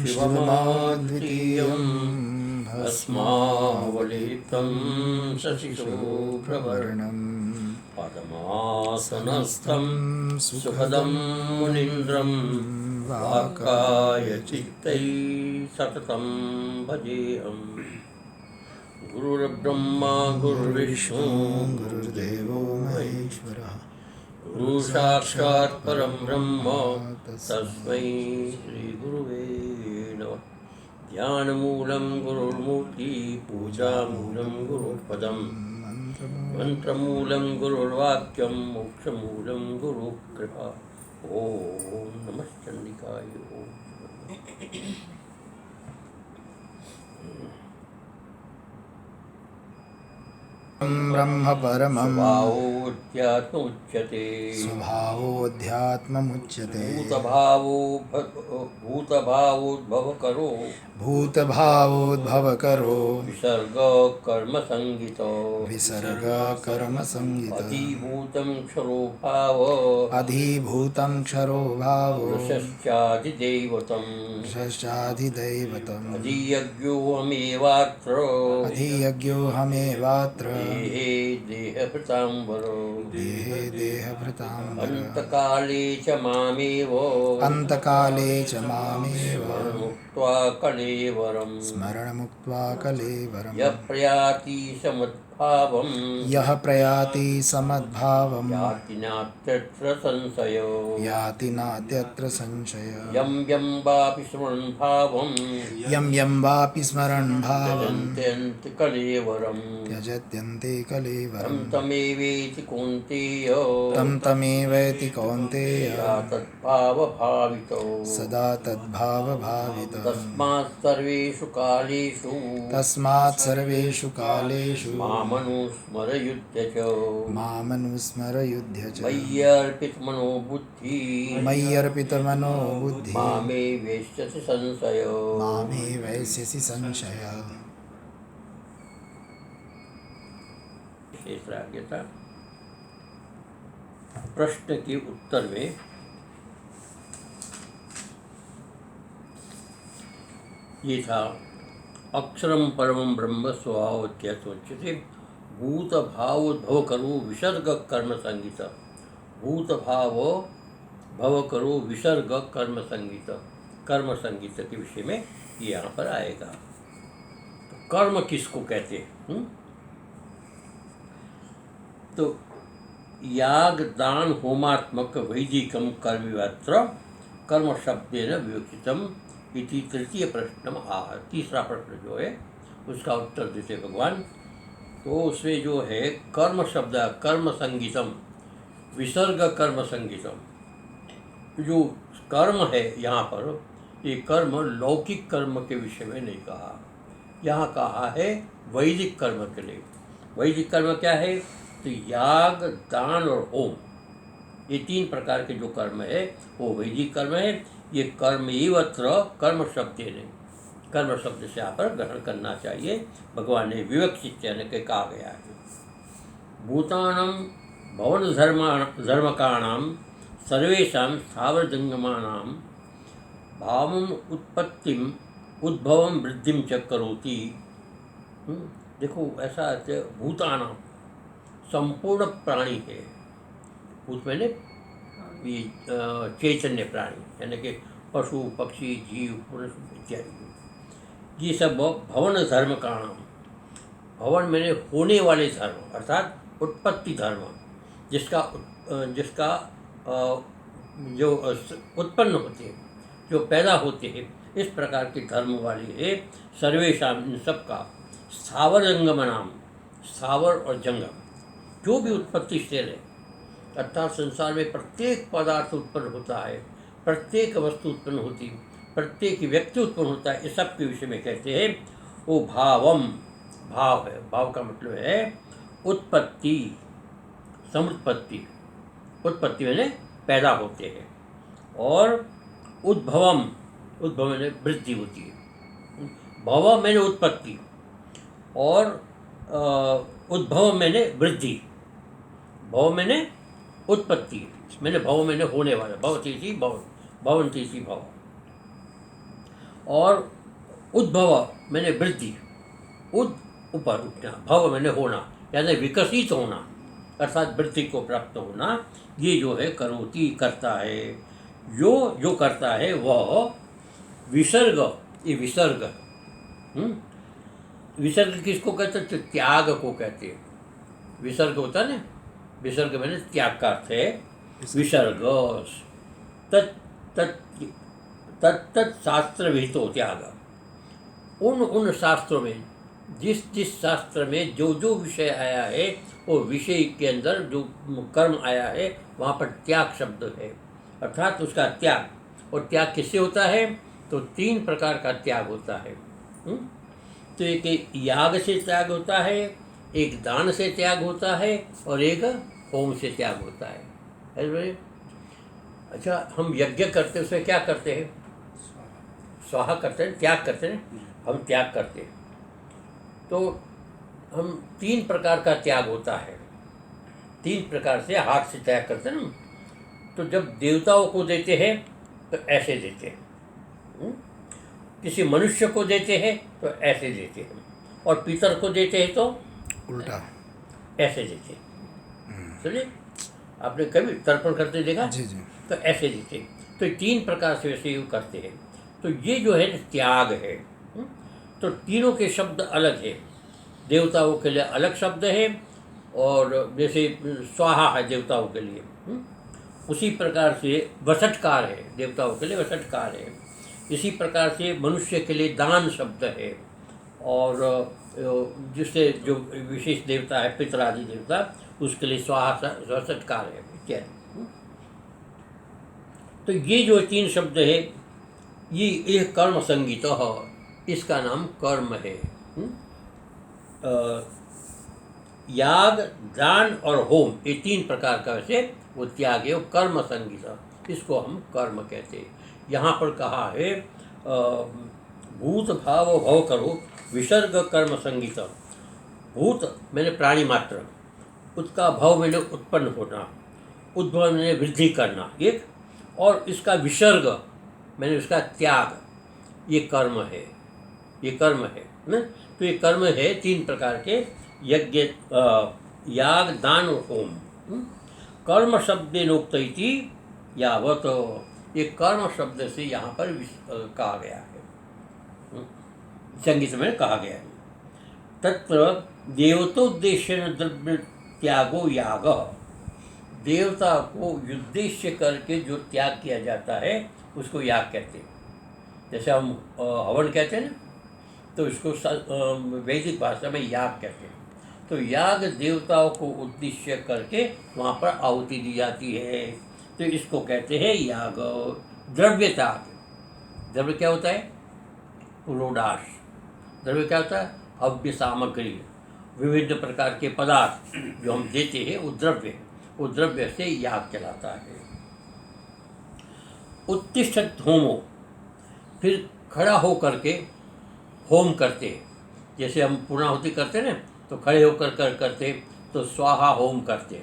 शिवमाद्वितीयं भस्मावलितं शशिशोभ्रवर्णं पद्मासनस्थं सुखदं मुनीन्द्रं वाकायचित्तैः सततं भजेऽहम्। गुरुर्ब्रह्मा गुरुर्विष्णु गुरुर्देवो महेश्वरः गुरु साक्षात् परं ब्रह्म तस्मै श्रीगुरुवे नमः। ध्यानमूलं गुरुर्मूर्ति पूजामूलं गुरुपदं मंत्रमूलं गुरुर्वाक्यं मोक्षमूलं गुरुकृपा। ओम नमः चंडिकाय ओम। ब्रह्म परमं स्वभावोऽध्यात्ममुच्यते भूतभावोद्भवकरो विसर्ग कर्म संगीत अधिभूतं क्षरो भाव रसश्चाधिदैवतम् अधियज्ञोऽहमेवात्र देहे देहभृताम्बर अन्तकाले च मामेव स्मरणमुक्त्वा कलेवरम् यः प्रयाति समद्भावम् याति नात्यत्र संशय यं यं वापि स्मरन् भावम् त्यजत्यन्ते कलेवरम् तं तमेवेति कौन्तेय सदा तद्भावभावितः तस्मात् सर्वेषु कालेषु मामनुस्मरयुध्य च मय्यर्पितमनो बुद्धि मामे वैश्यसि संशय। प्रश्न के उत्तर में ये था अक्षरम परमं ब्रह्म स्वभावोच्यते भूत भावोद्भव करो विसर्ग कर्म संगीत। भूत भाव भव करो विसर्ग कर्म संगीत के विषय में ये यहाँ पर आएगा। तो कर्म किसको कहते हैं? तो याग दान होमात्मक वैदिकम कर्मवत्र कर्म शब्देन विवक्षितम इति तृतीय प्रश्न आह। तीसरा प्रश्न जो है उसका उत्तर देते भगवान। तो उसमें जो है कर्म शब्द कर्म संगीतम विसर्ग कर्म संगीतम, जो कर्म है यहाँ पर ये कर्म लौकिक कर्म के विषय में नहीं कहा, यहाँ कहा है वैदिक कर्म के लिए। वैदिक कर्म क्या है? तो याग दान और होम, ये तीन प्रकार के जो कर्म है वो वैदिक कर्म है। ये कर्म एवत्र कर्म शब्द नहीं, कर्म शब्द से यहाँ पर ग्रहण करना चाहिए। भगवान ने विवक्षित यानी के कहा गया है। भूतानां भवन धर्मकाणां सर्वेषां स्थावर जंगमानां भावम् उत्पत्तिम उद्भवम वृद्धिम च करोति। देखो ऐसा है, भूतानां संपूर्ण प्राणी है। भूत मैंने ये चैतन्य प्राणी यानी कि पशु पक्षी जीव पुरुष इत्यादि, ये सब भवन धर्म का नाम। भवन मैंने होने वाले धर्म अर्थात उत्पत्ति धर्म, जिसका जो उत्पन्न होते हैं, जो पैदा होते हैं, इस प्रकार के धर्म वाले है। सर्वेशा इन सबका स्थावर जंगम नाम, स्थावर और जंगम जो भी उत्पत्तिशील है, अर्थात संसार में प्रत्येक पदार्थ उत्पन्न होता है, प्रत्येक वस्तु उत्पन्न होती है, प्रत्येक व्यक्ति उत्पन्न होता है, इस सब के विषय में कहते हैं वो भावम। भाव है, भाव का मतलब है उत्पत्ति, समुत्पत्ति। उत्पत्ति मैंने पैदा होते हैं, और उद्भवम, उद्भव मैंने वृद्धि होती है। भव मैंने उत्पत्ति और उद्भव मैंने वृद्धि। भव मैंने उत्पत्ति, मैंने भव मैंने होने वाला, भवती थी भव, भवंती थी भव। और उद्भव मैंने वृद्धि, ऊपर उठना, भव मैंने होना, यानी विकसित होना अर्थात वृद्धि को प्राप्त होना, ये जो है करोति करता है। जो करता है वह विसर्ग, ये विसर्ग, विसर्ग किसको कहते हैं? तो त्याग को कहते हैं। विसर्ग होता है ना, विसर्ग मैंने त्याग का अर्थ है विसर्ग। तत् शास्त्र विहितो त्याग, उन शास्त्रों में, जिस शास्त्र में जो विषय आया है, वो विषय के अंदर जो कर्म आया है वहाँ पर त्याग शब्द है, अर्थात उसका त्याग। और त्याग किससे होता है? तो 3 प्रकार का त्याग होता है। तो एक याग से त्याग होता है, एक दान से त्याग होता है, और एक होम से त्याग होता है। अच्छा, हम यज्ञ करते हैं, उसमें क्या करते हैं? स्वाहा करते हैं, त्याग करते हैं। हम त्याग करते हैं तो हम 3 प्रकार का त्याग होता है, 3 प्रकार से हाथ से त्याग करते हैं ना। तो जब देवताओं को देते हैं तो ऐसे देते हैं, किसी मनुष्य को देते हैं तो ऐसे देते हैं, और पितर को देते हैं तो उल्टा ऐसे देते हैं। समझे? आपने कभी तर्पण करते देखा? जी जी। तो ऐसे देते हैं। तो 3 प्रकार से वैसे यूँ करते हैं। तो ये जो है त्याग है। तो तीनों के शब्द अलग है। देवताओं के लिए अलग शब्द है, और जैसे स्वाहा है देवताओं के लिए, उसी प्रकार से वसटकार है, देवताओं के लिए वसटकार है। इसी प्रकार से मनुष्य के लिए दान शब्द है, और जिससे जो विशेष देवता है, पितरादि देवता, उसके लिए स्वाहा वसटकार है इत्यादि। तो ये जो 3 शब्द है, ये कर्म संगीत, इसका नाम कर्म है। याग, दान और होम, ये 3 प्रकार का वैसे वो त्याग है, वो कर्म संगीत, इसको हम कर्म कहते हैं। यहाँ पर कहा है भूत भाव भव करो विसर्ग कर्म संगीत। भूत मैंने प्राणी मात्र, उसका भव मैंने उत्पन्न होना, उद्भव मैंने वृद्धि करना एक, और इसका विसर्ग मैंने उसका त्याग, ये कर्म है, ये कर्म है ना। तो ये कर्म है 3 प्रकार के, यज्ञ, याग, दान और होम। कर्म शब्देनोक्त इति यावत, ये कर्म शब्द से यहाँ पर कहा गया है, संगीत में कहा गया है। तत्र देवतोद्देश्य द्रव्य त्यागो याग, देवता को उद्देश्य करके जो त्याग किया जाता है उसको याग कहते हैं। जैसे हम हवन कहते हैं ना, तो इसको वैदिक भाषा में याग कहते हैं। तो याग देवताओं को उद्देश्य करके वहाँ पर आहुति दी जाती है, तो इसको कहते हैं याग। द्रव्य त्याग, द्रव्य क्या होता है? पुरोडाश। द्रव्य क्या होता है? हव्य सामग्री, विविध प्रकार के पदार्थ जो हम देते हैं, वो द्रव्य, वो द्रव्य से याग कहलाता है। उत्तिष्ठत होमो, फिर खड़ा हो करके होम करते हैं। जैसे हम पूर्णाहुति करते हैं ना, तो खड़े होकर करते, तो स्वाहा होम करते।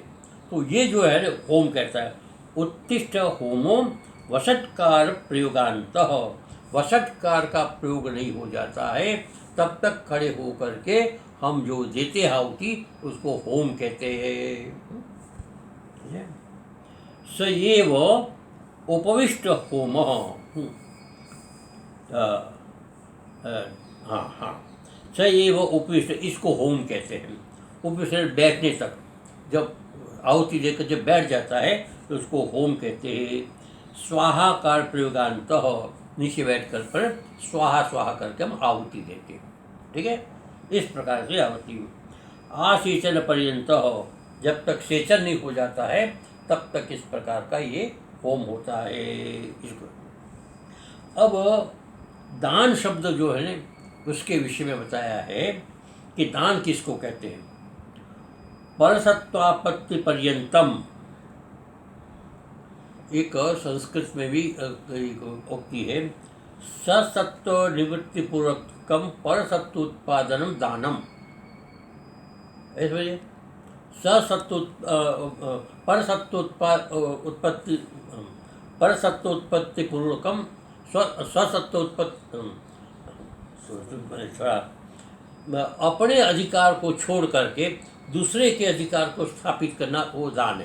तो ये जो है ना होम कहता है। उत्तिष्ठ होमो वसटकार प्रयोगांत, वसटकार का प्रयोग नहीं हो जाता है, तब तक खड़े हो करके हम जो देते हैं आहुति, उसको होम कहते हैं। स एव उपविष्ट होम, हाँ, स एव उपविष्ट, इसको होम कहते हैं। उपविष्ट बैठने तक, जब आहुति देकर जब बैठ जाता है तो उसको होम कहते हैं। स्वाहाकार प्रयोगांत, नीचे बैठ कर पर स्वाहा स्वाहा करके हम आहुति देते हैं। ठीक है, इस प्रकार से आहुति। आसेचन पर्यंत, जब तक सेचन नहीं हो जाता है तब तक इस प्रकार का ये होम होता है। इसको अब दान शब्द जो है ना, उसके विषय में बताया है कि दान किसको कहते हैं। परसत्वापत्ति पर्यंतम, एक संस्कृत में भी उक्ति है, ससत्व निवृत्ति पूर्वकम परसत्व उत्पादनम दानम। ऐसे परसत्व उत्पत्ति पूर्वकम स्वसत्वोत्पत्ति थोड़ा अपने अधिकार को छोड़ करके दूसरे के अधिकार को स्थापित करना वो दान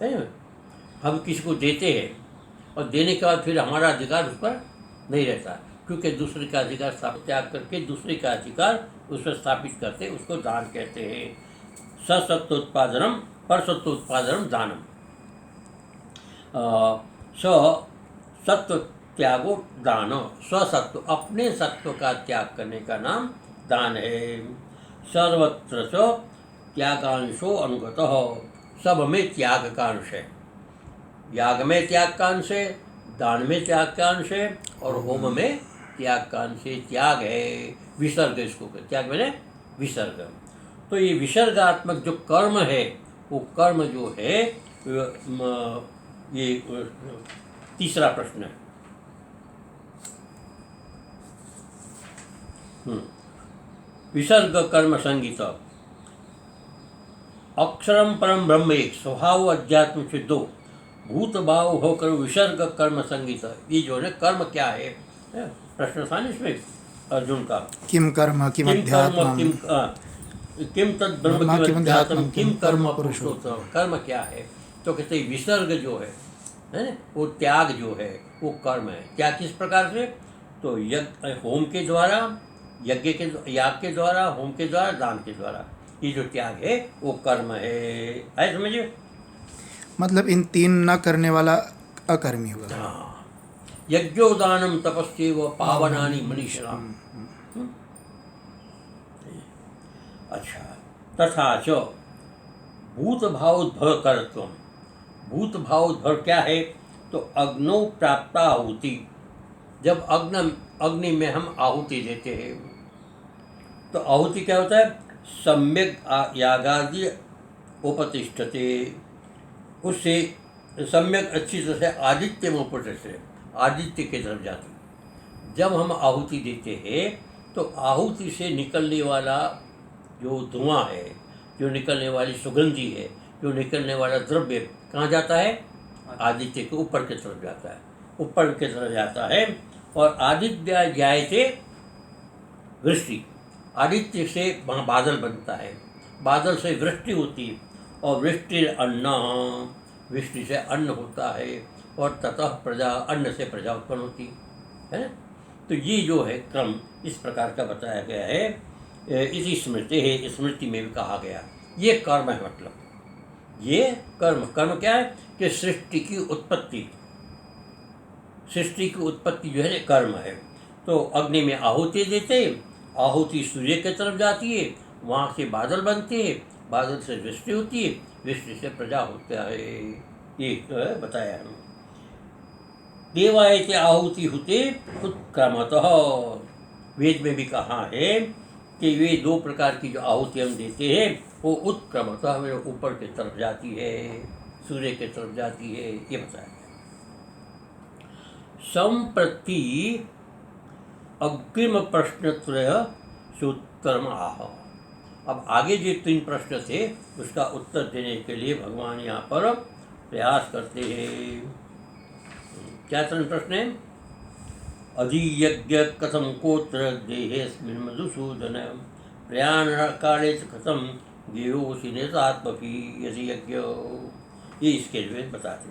है ना? हम किसी को देते हैं और देने के बाद फिर हमारा अधिकार उस पर नहीं रहता, क्योंकि दूसरे का अधिकार स्थापित त्याग करके दूसरे का अधिकार उस पर स्थापित करते, उसको दान कहते हैं। ससत्वोत्पादनम परसत्वोत्पादनम दानम। सत्व त्यागो दान, स्वसत्व अपने सत्व का त्याग करने का नाम दान है। सर्वत्र स त्यागांशो अनुगतः, सब में त्याग का अंश है। याग में त्याग का अंश है, दान में त्याग का अंश है, और होम में त्याग का अंश है। त्याग है विसर्ग, इसको त्याग मैंने विसर्ग। तो ये विसर्गात्मक जो कर्म है, वो कर्म जो है ये तीसरा प्रश्न है। विसर्ग कर्म संगीत। अक्षरम परम ब्रह्म एक, स्वभाव अध्यात्म से दो, भूत भाव होकर विसर्ग कर्म संगीत। ये जो है कर्म क्या है, प्रश्न था इसमें अर्जुन का। किम कर्म किम अध्यात्मम किम तद ब्रह्म किम अध्यात्मम किम कर्म पुरुषोत्तम। कर्म क्या है, तो कहते हैं विसर्ग जो है ना, वो त्याग जो है वो कर्म है। त्याग किस प्रकार से, तो यज्ञ होम के द्वारा, यज्ञ के याग के द्वारा, होम के द्वारा, दान के द्वारा, ये जो त्याग है वो कर्म है समझिए। मतलब इन तीन न करने वाला अकर्मी होगा। हाँ, यज्ञोदानम तपस्यैव पावनानि मनीषिणाम्। अच्छा, तथा च भूत भावोद्भव कर्तव्य। भूत भावोद्भव क्या है, तो अग्नो प्राप्त आहुति। जब अग्नि में हम आहुति देते हैं तो आहुति क्या होता है, सम्यक यागादि उपतिष्ठते, उससे सम्यक अच्छी तरह से आदित्य में उपतिष्ठते, आदित्य की तरफ जाती। जब हम आहुति देते हैं तो आहुति से निकलने वाला जो धुआं है, जो निकलने वाली सुगंधी है, जो निकलने वाला द्रव्य कहाँ जाता है, आदित्य के ऊपर की तरफ जाता है, ऊपर की तरफ जाता है। और आदित्य जायते वृष्टि, आदित्य से वहाँ बादल बनता है, बादल से वृष्टि होती है, और वृष्टि अन्न, वृष्टि से अन्न होता है, और ततः प्रजा, अन्न से प्रजा उत्पन्न होती है ना। तो ये जो है क्रम इस प्रकार का बताया गया है। इसी स्मृति है, स्मृति में भी कहा गया ये कर्म है। मतलब ये कर्म, कर्म क्या है कि सृष्टि की उत्पत्ति, सृष्टि की उत्पत्ति जो है कर्म है। तो अग्नि में आहुति देते, आहुति सूर्य की तरफ जाती है, वहाँ से बादल बनते हैं, बादल से वृष्टि होती है, वृष्टि से प्रजा होता है, ये बताया है। देवाय के आहुति होते उत्क्रमतः, वेद में भी कहा है कि वे दो प्रकार की जो आहुति हम देते हैं वो उत्क्रमतः मेरे ऊपर की तरफ जाती है, सूर्य की तरफ जाती है, ये बताया। संप्रति अग्रिम प्रश्नत्रय सूत्रम आह। अब आगे जो तीन प्रश्न थे उसका उत्तर देने के लिए भगवान यहाँ पर प्रयास करते हैं। क्या तीन प्रश्न है, अधियज्ञ कथम कोत्र देहेस्मिन् मधुसूदन, प्रयाण काले कथम गेयोसि नेतात्मभि यदि। ये इसके लिए बताते।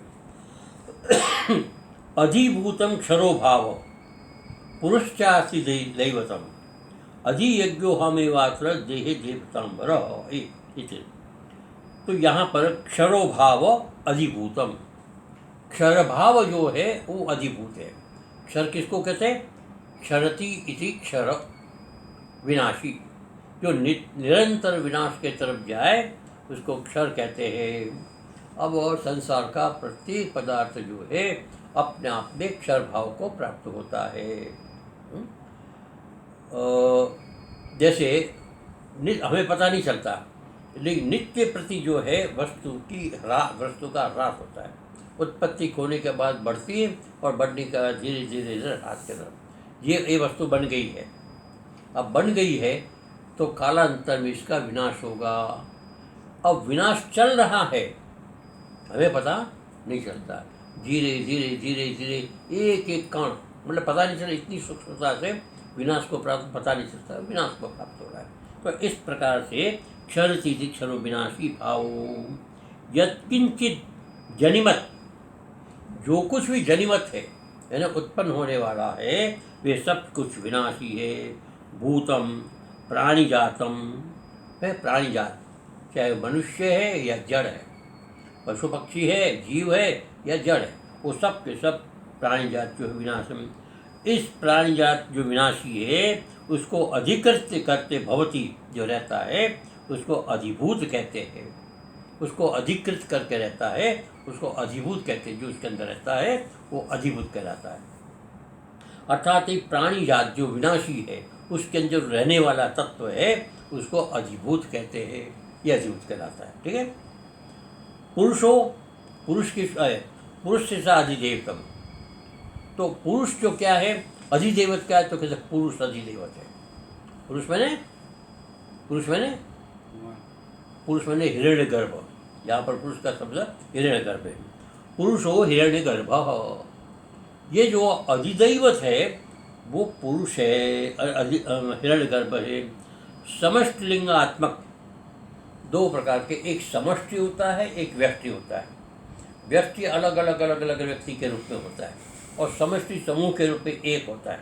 अधिभूतम क्षरो भाव पुरुषास्ति दैवतम, अधियज्ञो हमेवात्र देहे देवतांबर। तो यहाँ पर क्षरो भाव अधिभूतम, क्षर भाव जो है वो अधिभूत है। क्षर किसको कहते हैं, क्षरति इति क्षर, विनाशी, जो निरंतर विनाश के तरफ जाए उसको क्षर कहते हैं। अब और संसार का प्रत्येक पदार्थ जो है अपने आप में क्षर भाव को प्राप्त होता है। जैसे हमें पता नहीं चलता, लेकिन नित्य प्रति जो है वस्तु का ह्रास होता है। उत्पत्ति होने के बाद बढ़ती है और बढ़ने के बाद धीरे धीरे ह्रास की तरफ। ये वस्तु बन गई है, अब बन गई है तो कालांतर में इसका विनाश होगा। अब विनाश चल रहा है, हमें पता नहीं चलता, धीरे धीरे धीरे धीरे एक एक कण, मतलब पता नहीं चला, इतनी सूक्ष्मता से विनाश को प्राप्त, पता नहीं चलता विनाश को प्राप्त हो रहा है। तो इस प्रकार से क्षरति क्षरो विनाशी भाव, यत्किंचित जनिमत, जो कुछ भी जनिमत है यानी उत्पन्न होने वाला है, वे सब कुछ विनाशी है। भूतम प्राणी जातम है, प्राणी जात चाहे मनुष्य है या जड़ है, पशु पक्षी है, जीव है या जड़ है, वो सब के सब प्राणी जात जो है विनाशम। इस प्राणी जात जो विनाशी है उसको अधिकृत करते भवती, जो रहता है उसको अधिभूत कहते हैं। उसको अधिकृत करके रहता है उसको अधिभूत कहते हैं। जो उसके अंदर रहता है वो अधिभूत कहलाता है। अर्थात एक प्राणी जात जो विनाशी है उसके अंदर जो रहने वाला तत्व है उसको अधिभूत कहते हैं, यह अधिभूत कहलाता है। ठीक है। पुरुषो, पुरुष की पुरुष से सा अधिदेवतम, तो पुरुष जो क्या है, अधिदेवत क्या है, तो कहते पुरुष अधिदेवत है। पुरुष मैंने पुरुष मैंने हिरण्य गर्भ, यहाँ पर पुरुष का शब्द हिरण्य गर्भ है। पुरुष हो हिरण्य गर्भ, ये जो अधिदैवत है वो पुरुष है, हिरण्य गर्भ है। समष्टि लिंगात्मक, दो प्रकार के, एक समष्टि होता है एक व्यष्टि होता है। व्यष्टि अलग अलग व्यक्ति के रूप में होता है और समष्टि समूह के रूप में एक होता है,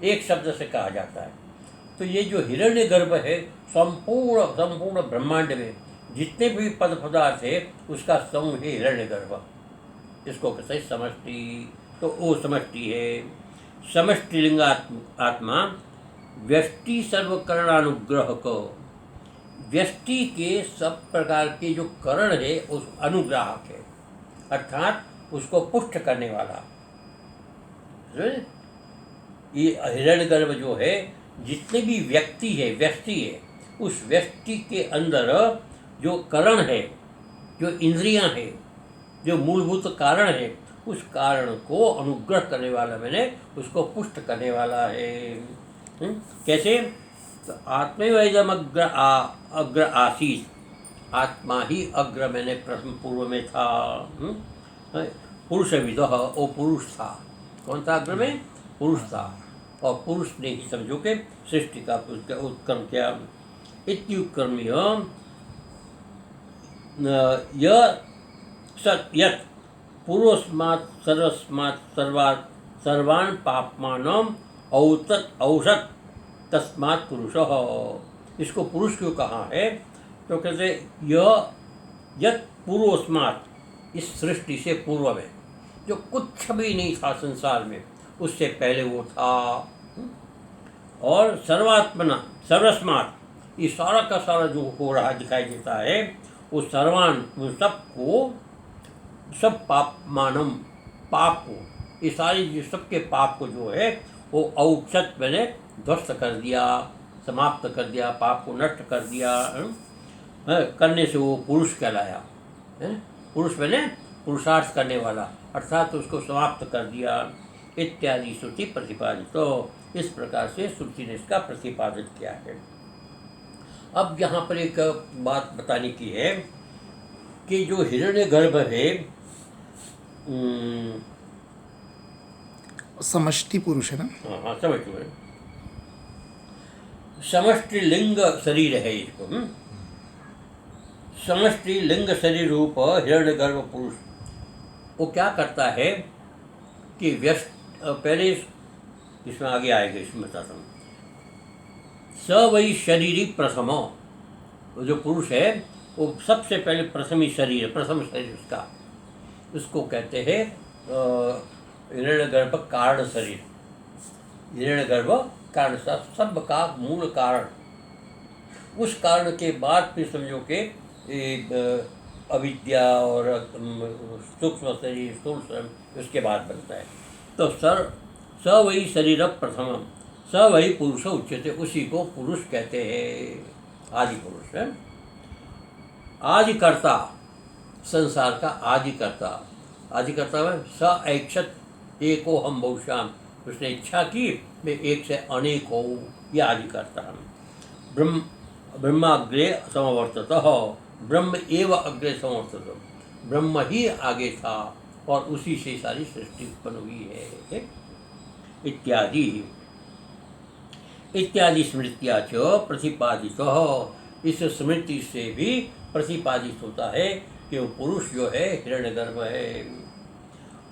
एक शब्द से कहा जाता है। तो ये जो हिरण्य गर्भ है संपूर्ण ब्रह्मांड में जितने भी पद पदार्थ है उसका समूह है हिरण्य गर्भ, इसको कहते हैं समष्टि। तो वो समष्टि है। समष्टि लिंगात्मा व्यष्टि सर्वकरणानुग्रह को, व्यष्टि के सब प्रकार के जो करण है उस अनुग्राहक है, अर्थात उसको पुष्ट करने वाला। ये हिरण्यगर्भ जो है जितने भी व्यक्ति है, व्यष्टि है, उस व्यष्टि के अंदर जो करण है, जो इंद्रियां हैं, जो मूलभूत कारण है, उस कारण को अनुग्रह करने वाला, मैंने उसको पुष्ट करने वाला है। कैसे? तो आत्मैवैदम अग्र आसीत, आत्मा ही अग्र मैंने प्रथम पूर्व में था। पुरुष विदः, वो पुरुष था। कौन था अग्र में? पुरुष था। और पुरुष ने ही समझो के सृष्टि का उत्क्रम किया। इत्युत्क्रम्य यत् पूर्वस्मात् सर्वस्मात् सर्वान् पाप्मानम् औषत तस्मात् पुरुषः। इसको पुरुष क्यों कहा है? तो कहते यह यत् पूर्वस्मात्, इस सृष्टि से पूर्व में जो कुछ भी नहीं था संसार में, उससे पहले वो था। और सर्वात्मना सर्वस्मात्, ये सारा का सारा जो हो रहा दिखाई देता है वो सर्वान, उन सबको, सब पाप मानम, पाप को, ये सारी सबके पाप को जो है वो औक्षत मैंने ध्वस्त कर दिया, समाप्त कर दिया, पाप को नष्ट कर दिया। करने से वो पुरुष कहलाया। पुरुष मैंने पुरुषार्थ करने वाला, अर्थात उसको समाप्त कर दिया। इत्यादि श्रुति प्रतिपादित। तो इस प्रकार से श्रुति ने इसका प्रतिपादित किया है। अब यहाँ पर एक बात बताने की है कि जो हिरण्यगर्भ है समष्टि पुरुष है ना? हाँ, समष्टि, समष्टि लिंग शरीर है इसको। समष्टि लिंग शरीर रूप हिरण्यगर्भ पुरुष वो क्या करता है कि व्यस्त, पहले इसमें आगे आएगा, इसमें बताता हूँ। स वही शरीरी प्रथम, वो जो पुरुष है वो सबसे पहले प्रथम शरीर उसका, उसको कहते हैं हिरण्यगर्भ कारण शरीर। हिरण्यगर्भ कारण, सब का मूल कारण। उस कारण के बाद फिर समझो कि अविद्या और सूक्ष्म शरीर, स्थूल शरीर, उसके बाद बनता है। तो स वही शरीर प्रथम, स वही पुरुष उच्यते, उसी को पुरुष कहते हैं, आदि पुरुष है। आदिकर्ता, संसार का आदिकर्ता। आदिकर्ता में स ऐक्षत एको हम बहुश्याम, उसने इच्छा की मैं एक से अनेक हो, यह आदिकर्ता है। ब्रह्माग्रे समवर्तत, ब्रह्म एव अग्रे समवर्तत, ब्रह्म ही आगे था और उसी से सारी सृष्टि उत्पन्न हुई है। इत्यादि इत्यादि स्मृत्या च प्रतिपादित। इस स्मृति से भी प्रतिपादित होता है कि वो पुरुष जो है हिरण्यगर्भ है।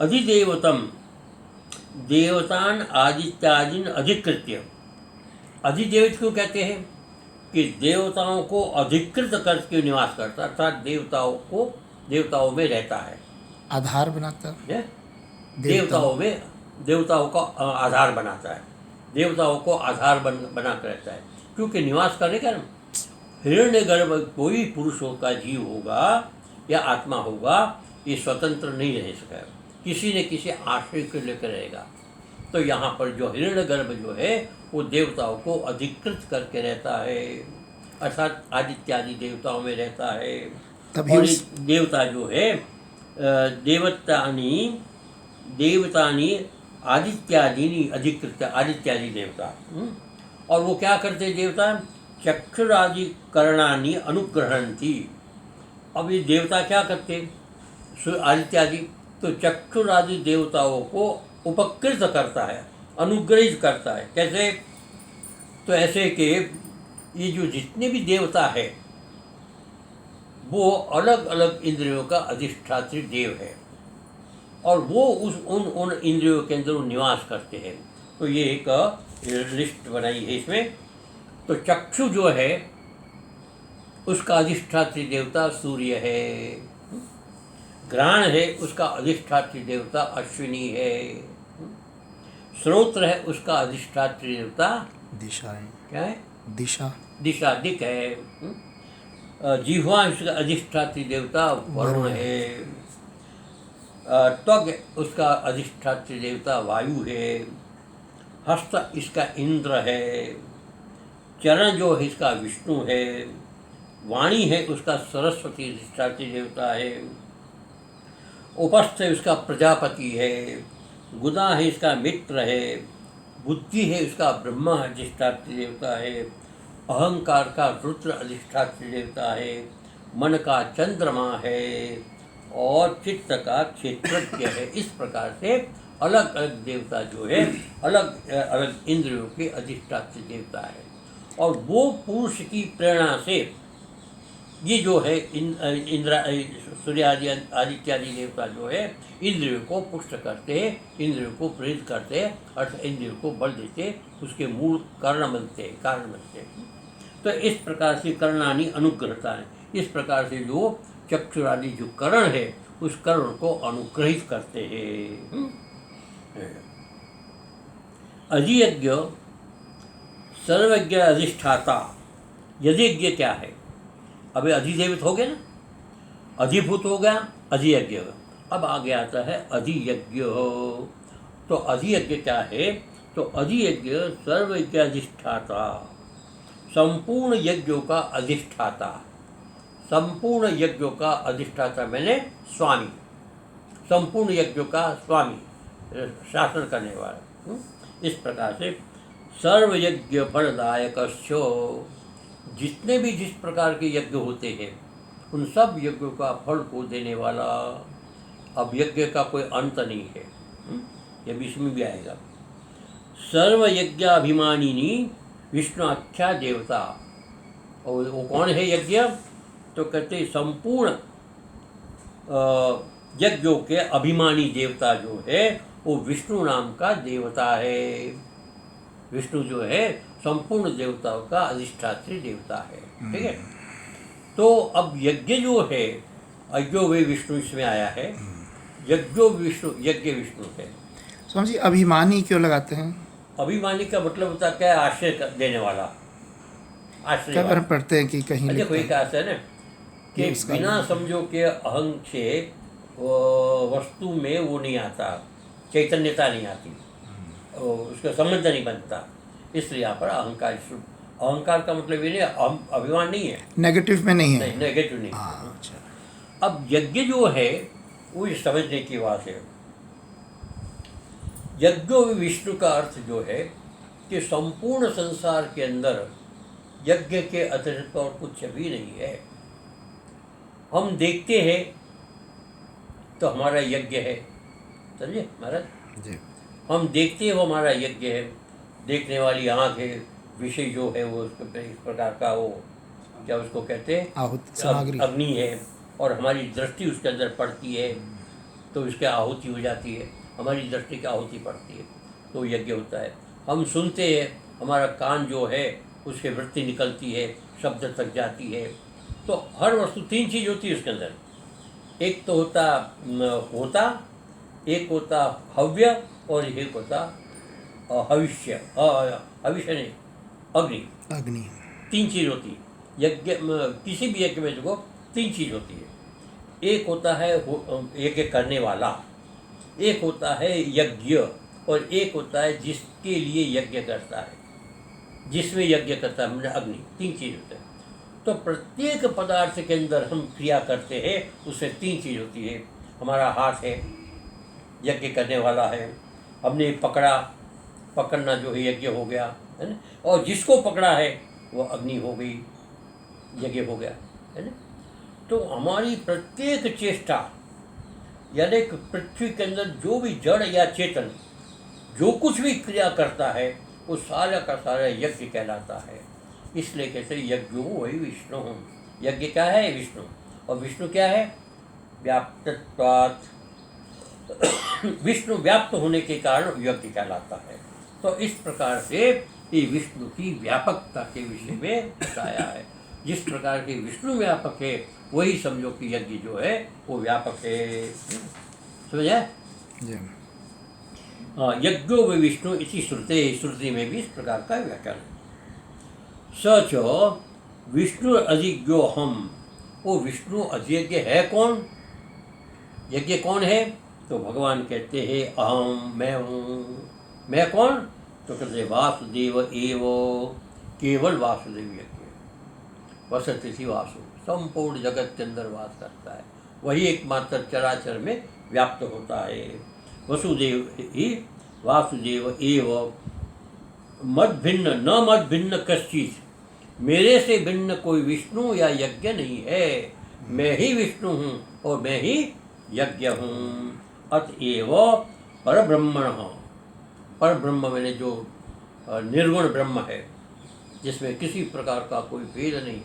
अधिदेवतम देवतान आदित्यादीन अधिकृत्य। अधिदेवत क्यों कहते हैं? कि देवताओं को अधिकृत करके निवास करता, अर्थात देवताओं में रहता है, आधार बनाता है? देवताओं का आधार बनाता है, देवताओं को आधार बना कर रहता है। क्योंकि निवास करने का हिरण्यगर्भ कोई पुरुष का जीव होगा या आत्मा होगा, ये स्वतंत्र नहीं रह सका, किसी न किसी आश्रय को लेकर रहेगा। तो यहाँ पर जो हिरण्यगर्भ जो है वो देवताओं को अधिकृत करके रहता है, अर्थात आदित्यादि देवताओं में रहता है। और देवता जो है देवतानी आदित्यादि अधिकृत, आदित्यादि देवता। और वो क्या करते देवता? चक्षुरादि करणानि अनुग्रहणती। अब ये देवता क्या करते आदित्यादि? तो चक्षुरादि देवताओं को उपकृत करता है, अनुग्रहित करता है। कैसे? तो ऐसे कि ये जो जितने भी देवता है वो अलग अलग इंद्रियों का अधिष्ठात्री देव है, और वो उन इंद्रियों के अंदर निवास करते हैं। तो ये एक लिस्ट बनाई है इसमें। तो चक्षु जो है उसका अधिष्ठात्री देवता सूर्य है, घ्राण है उसका अधिष्ठात्री देवता अश्विनी है, श्रोत्र है उसका अधिष्ठात्री देवता दिशा है। क्या है? दिशा दिक है। जिह्वा उसका अधिष्ठात्री देवता वरुण है। त्वग उसका अधिष्ठात्री देवता वायु है। हस्त इसका इंद्र है। चरण जो है इसका विष्णु है। वाणी है उसका सरस्वती अधिष्ठात्री देवता है। उपस्थ है उसका प्रजापति है। गुदा है इसका मित्र है। बुद्धि है उसका ब्रह्मा अधिष्ठात्री देवता है। अहंकार का रुद्र अधिष्ठात्री देवता है। मन का चंद्रमा है और चित्त का क्षेत्रज्ञ है। इस प्रकार से अलग अलग देवता जो है अलग अलग इंद्रियों के अधिष्ठात्री देवता है। और वो पुरुष की प्रेरणा से ये जो है इंद्र सूर्य आदि आदित्यादि देवता जो है इंद्रियों को पुष्ट करते हैं, इंद्रियों को प्रेरित करते हैं, अर्थात इंद्रियों को बल देते, उसके मूल कारण बनते हैं। तो इस प्रकार से करणानि अनुग्रहता है। इस प्रकार से जो चक्षुरादि जो करण है उस करण को अनुग्रहित करते हैं। अधियज्ञ सर्वज्ञ अधिष्ठाता। यज्ञ क्या है? अभी अधिदेवित हो गया ना, अधिभूत हो गया, अधियज्ञ। अब आगे आता है अधियज्ञ। तो अधियज्ञ क्या है? तो अधियज्ञ सर्वज्ञ अधिष्ठाता, संपूर्ण यज्ञों का अधिष्ठाता। संपूर्ण यज्ञों का अधिष्ठाता मैंने स्वामी, संपूर्ण यज्ञों का स्वामी, शासन करने वाला। इस प्रकार से सर्वयज्ञ फलदायक, जितने भी जिस प्रकार के यज्ञ होते हैं उन सब यज्ञों का फल को देने वाला। अब यज्ञ का कोई अंत नहीं है, ये भी इसमें भी आएगा। सर्वयज्ञाभिमानिनी विष्णुआख्या देवता। और वो कौन है यज्ञ? तो कहते संपूर्ण यज्ञों के अभिमानी देवता जो है वो विष्णु नाम का देवता है। विष्णु जो है संपूर्ण देवताओं का अधिष्ठात्री देवता है। ठीक है। तो अब यज्ञ जो है अज्ञो वे विष्णु इसमें आया है। यज्ञो विष्णु, यज्ञ विष्णु है। स्वामी जी अभिमानी क्यों लगाते हैं? अभिमानी का मतलब होता क्या है? आश्रय देने वाला, आश्रय। क्या बार पढ़ते हैं कि कहीं देखो एक आता है ना कि बिना समझो के अहं से वस्तु में वो नहीं आता, चैतन्यता नहीं आती, उसका संबंध नहीं बनता। इसलिए यहाँ पर अहंकार, अहंकार का मतलब ये नहीं, अभिमान नहीं है, नेगेटिव में नहीं है, नहीं नेगेटिव नहीं। अच्छा। अब यज्ञ जो है वो समझने की बात है। यज्ञो विष्णु का अर्थ जो है कि संपूर्ण संसार के अंदर यज्ञ के अतिरिक्त और कुछ भी नहीं है। हम देखते हैं तो हमारा यज्ञ है, समझे महाराज। जी। हम देखते हैं वो हमारा यज्ञ है, देखने वाली आँख है, विषय जो है वो इस प्रकार का वो क्या उसको कहते हैं आहुति सामग्री। अग्नि है, और हमारी दृष्टि उसके अंदर पड़ती है तो इसके आहुति हो जाती है, हमारी दृष्टि की आहुति पड़ती है तो यज्ञ होता है। हम सुनते हैं, हमारा कान जो है उसके वृत्ति निकलती है, शब्द तक जाती है। तो हर वस्तु तीन चीज़ होती है उसके अंदर, एक तो होता, एक होता हव्य, और एक होता हविष्य, हविष्य नहीं अग्नि। अग्नि। तीन चीज़ होती है यज्ञ, किसी भी यज्ञ में देखो तीन चीज़ होती है। एक होता है यज्ञ करने वाला, एक होता है यज्ञ, और एक होता है जिसके लिए यज्ञ करता है, जिसमें यज्ञ करता है मतलब अग्नि। तीन चीज़ होते हैं। तो प्रत्येक पदार्थ के अंदर हम क्रिया करते हैं, उसमें तीन चीज़ होती है। हमारा हाथ है, यज्ञ करने वाला है, हमने पकड़ना जो है यज्ञ हो गया, है ना। और जिसको पकड़ा है वो अग्नि हो गई, यज्ञ हो गया, है ना। तो हमारी प्रत्येक चेष्टा, यानी कि पृथ्वी के अंदर जो भी जड़ या चेतन जो कुछ भी क्रिया करता है वो सारा का सारा यज्ञ कहलाता है। इसलिए कहते हैं यज्ञो वही विष्णु। यज्ञ क्या है? विष्णु। और विष्णु क्या है? व्याप्तत्वात्। विष्णु व्याप्त होने के कारण यज्ञ कहलाता है। तो इस प्रकार से ये विष्णु की व्यापकता के विषय में बताया है। जिस प्रकार के विष्णु व्यापक है वही समझो कि यज्ञ जो है वो व्यापक है। समझा? यज्ञो व विष्णु इसी श्रुति में भी इस प्रकार का व्याख्यान है। सच विष्णु अजिज्ञो हम, वो विष्णु अजिज्ञ है कौन? यज्ञ कौन है? तो भगवान कहते हैं अहम, मैं हूँ। मैं कौन? तो कहते वासुदेव एव, केवल वासुदेव यज्ञ। वसति थी वासु, संपूर्ण जगत के अंदर वास करता है, वही एकमात्र चराचर में व्याप्त होता है। वसुदेव ही वासुदेव एव, मद भिन्न न मद भिन्न कश्चित, मेरे से भिन्न कोई विष्णु या यज्ञ नहीं है। मैं ही विष्णु हूँ और मैं ही यज्ञ हूँ। अतएव परब्रह्मण, परब्रह्म मैंने जो निर्गुण ब्रह्म है, जिसमें किसी प्रकार का कोई भेद नहीं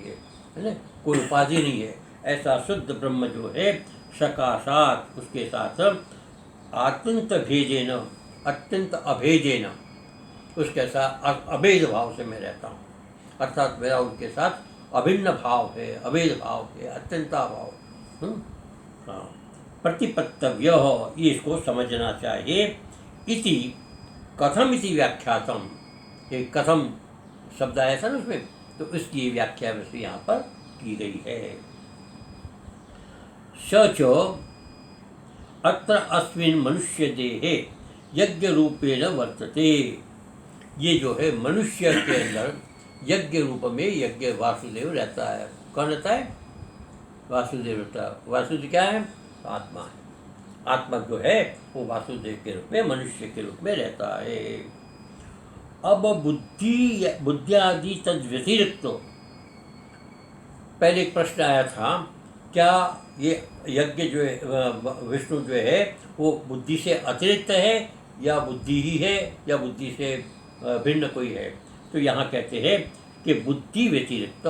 है ना, कोई उपाधि नहीं है, ऐसा शुद्ध ब्रह्म जो है सकाशात, उसके साथ अत्यंत भेदेन, अत्यंत अभेदेन, उसके साथ अभेद भाव से मैं रहता हूँ। अर्थात मेरा उनके साथ अभिन्न भाव है, अभेद भाव है, अत्यंता भाव। हाँ, प्रतिपत्तव्य, ये इसको समझना चाहिए। इति कथम इति व्याख्यातम, ये कथम शब्द आया था ना उसमें, तो इसकी व्याख्या वैसे यहाँ पर की गई है। सच अत्र अस्मिन् मनुष्य देहे यज्ञ रूपेण वर्तते, ये जो है मनुष्य के अंदर यज्ञ रूप में यज्ञ वासुदेव रहता है। कौन रहता है? वासुदेव रहता है। वासुदेव क्या है? आत्मा है। आत्मा जो है वो वासुदेव के रूप में, मनुष्य के रूप में रहता है। अब बुद्धि आदि तद व्यतिरिक्त, पहले एक प्रश्न आया था, क्या ये यज्ञ जो है विष्णु जो है वो बुद्धि से अतिरिक्त है या बुद्धि ही है या बुद्धि से भिन्न कोई है? तो यहाँ कहते हैं कि बुद्धि व्यतिरिक्त,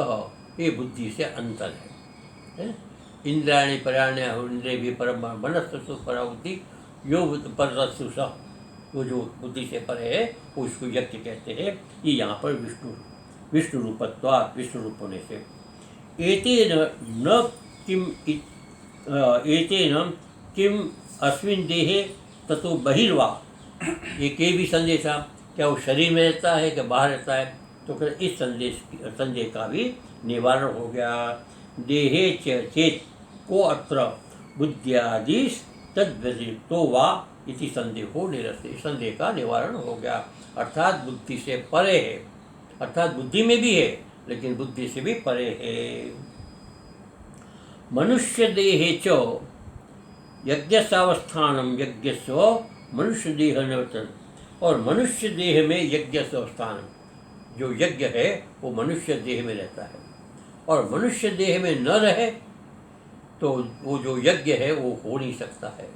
ये बुद्धि से अंतर है। इंद्रियाणि पराण्य इंद्रिय भी परम मनस्तु परा बुद्धि यो परस्तु स, वो जो बुद्धि से परे है वो उसको यज्ञ कहते हैं। ये यहाँ पर विष्णु रूपत्वात्, विष्णु रूप होने से। एतेन न किम एतेन किम अस्मिन् देहे ततो बहिर्वा, एक भी संदेश था, क्या वो शरीर में रहता है क्या बाहर रहता है? तो फिर इस संदेह का भी निवारण हो गया। देहे चेत को अत्र बुद्ध्यादि तद्व्यतिरिक्तो वा इति संदेहो निरस्ते, संदेह का निवारण हो गया। अर्थात बुद्धि से परे है, अर्थात बुद्धि में भी है लेकिन बुद्धि से भी परे है। मनुष्य देहे च यज्ञसावस्थानम यज्ञस्व मनुष्य देह निवर्तन, और मनुष्य देह में यज्ञ अवस्थान, जो यज्ञ है वो मनुष्य देह में रहता है। और मनुष्य देह में न रहे तो वो जो यज्ञ है वो हो नहीं सकता है।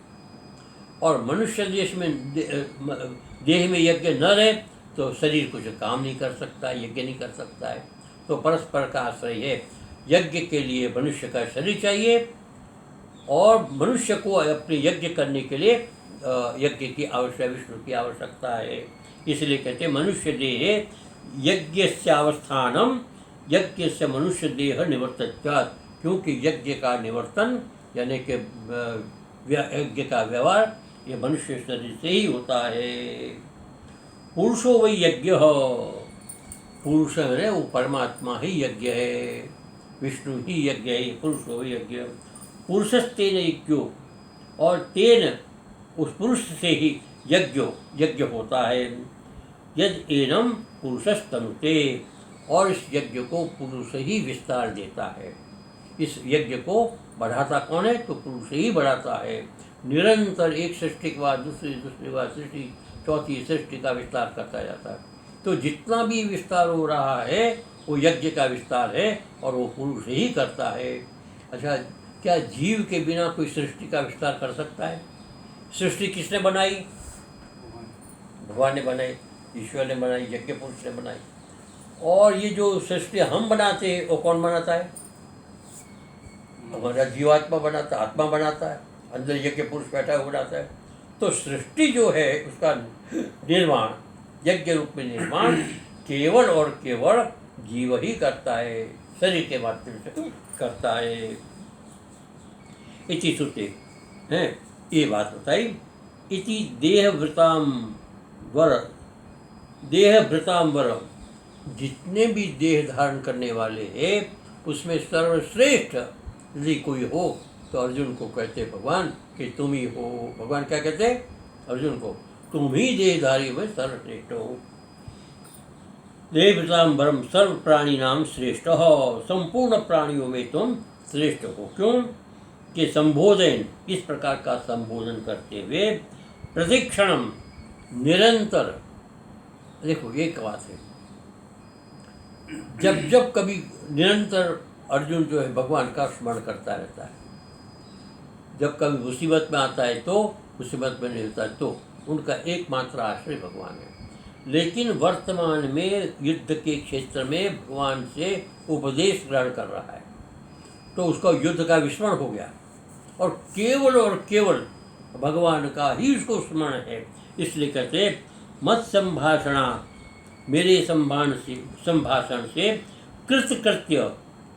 और मनुष्य देह में यज्ञ न रहे तो शरीर कुछ काम नहीं कर सकता, यज्ञ नहीं कर सकता है। तो परस्पर का आश्रय है। यज्ञ के लिए मनुष्य का शरीर चाहिए और मनुष्य को अपने यज्ञ करने के लिए यज्ञ की आवश्यकता, विष्णु की आवश्यकता है। इसलिए कहते हैं मनुष्य देह यज्ञ से अवस्थानम यज्ञ से मनुष्य देह निवर्तत्वात्, क्योंकि यज्ञ का निवर्तन यानी कि यज्ञ का व्यवहार ये मनुष्य शरीर से ही होता है। पुरुषो वही यज्ञ, पुरुष है वो परमात्मा ही यज्ञ है, विष्णु ही यज्ञ है, पुरुषो वही यज्ञ। पुरुषस्तेन यज्ञो, और तेन उस पुरुष से ही यज्ञ होता है। यद एनम पुरुषस्तनुते, और इस यज्ञ को पुरुष ही विस्तार देता है। इस यज्ञ को बढ़ाता कौन है? तो पुरुष ही बढ़ाता है। निरंतर एक सृष्टि के बाद दूसरी, दूसरी बाद सृष्टि, चौथी सृष्टि का विस्तार करता जाता है। तो जितना भी विस्तार हो रहा है वो यज्ञ का विस्तार है और वो पुरुष ही करता है। अच्छा, क्या जीव के बिना कोई सृष्टि का विस्तार कर सकता है? सृष्टि किसने बनाई? भगवान ने बनाई, ईश्वर ने बनाई, यज्ञ पुरुष ने बनाई। और ये जो सृष्टि हम बनाते हैं वो कौन बनाता है? हमारा जीवात्मा बनाता, आत्मा बनाता है, अंदर यज्ञ पुरुष बैठा हुआ बनाता है। तो सृष्टि जो है उसका निर्माण, यज्ञ रूप में निर्माण केवल और केवल जीव ही करता है, शरीर के माध्यम से करता है। इति श्रुते हैं, ये बात बताई। इति देहभृताम वर, जितने भी देह धारण करने वाले हैं उसमें सर्वश्रेष्ठ यदि कोई हो तो अर्जुन को कहते भगवान कि तुम ही हो। भगवान क्या कहते हैं अर्जुन को? तुम ही देहधारी में सर्वश्रेष्ठ हो। देहभृताम वरम सर्व प्राणी नाम श्रेष्ठ हो, संपूर्ण प्राणियों में तुम श्रेष्ठ हो। क्यों? कि संबोधन, इस प्रकार का संबोधन करते हुए प्रतिक्षणम, निरंतर। देखो एक बात है, जब कभी निरंतर अर्जुन जो है भगवान का स्मरण करता रहता है। जब कभी मुसीबत में आता है तो, मुसीबत में नहीं होता है तो उनका एकमात्र आश्रय भगवान है। लेकिन वर्तमान में युद्ध के क्षेत्र में भगवान से उपदेश ग्रहण कर रहा है तो उसका युद्ध का विस्मरण हो गया और केवल भगवान का ही उसको स्मरण है। इसलिए कहते मत संभाषणा, मेरे संभाषण से कृतकृत्य,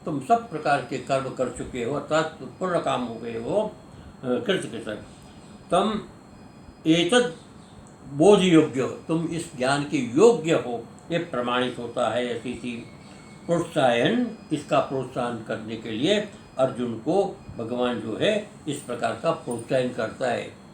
तुम सब प्रकार के कर्म कर चुके हो अर्थात पूर्ण काम हो गए हो, कृतकृत्य तम एतद बोध योग्य, तुम इस ज्ञान के योग्य हो, ये प्रमाणित होता है। ऐसी थी प्रोत्साहन, इसका प्रोत्साहन करने के लिए अर्जुन को भगवान जो है इस प्रकार का प्रोत्साहन करता है।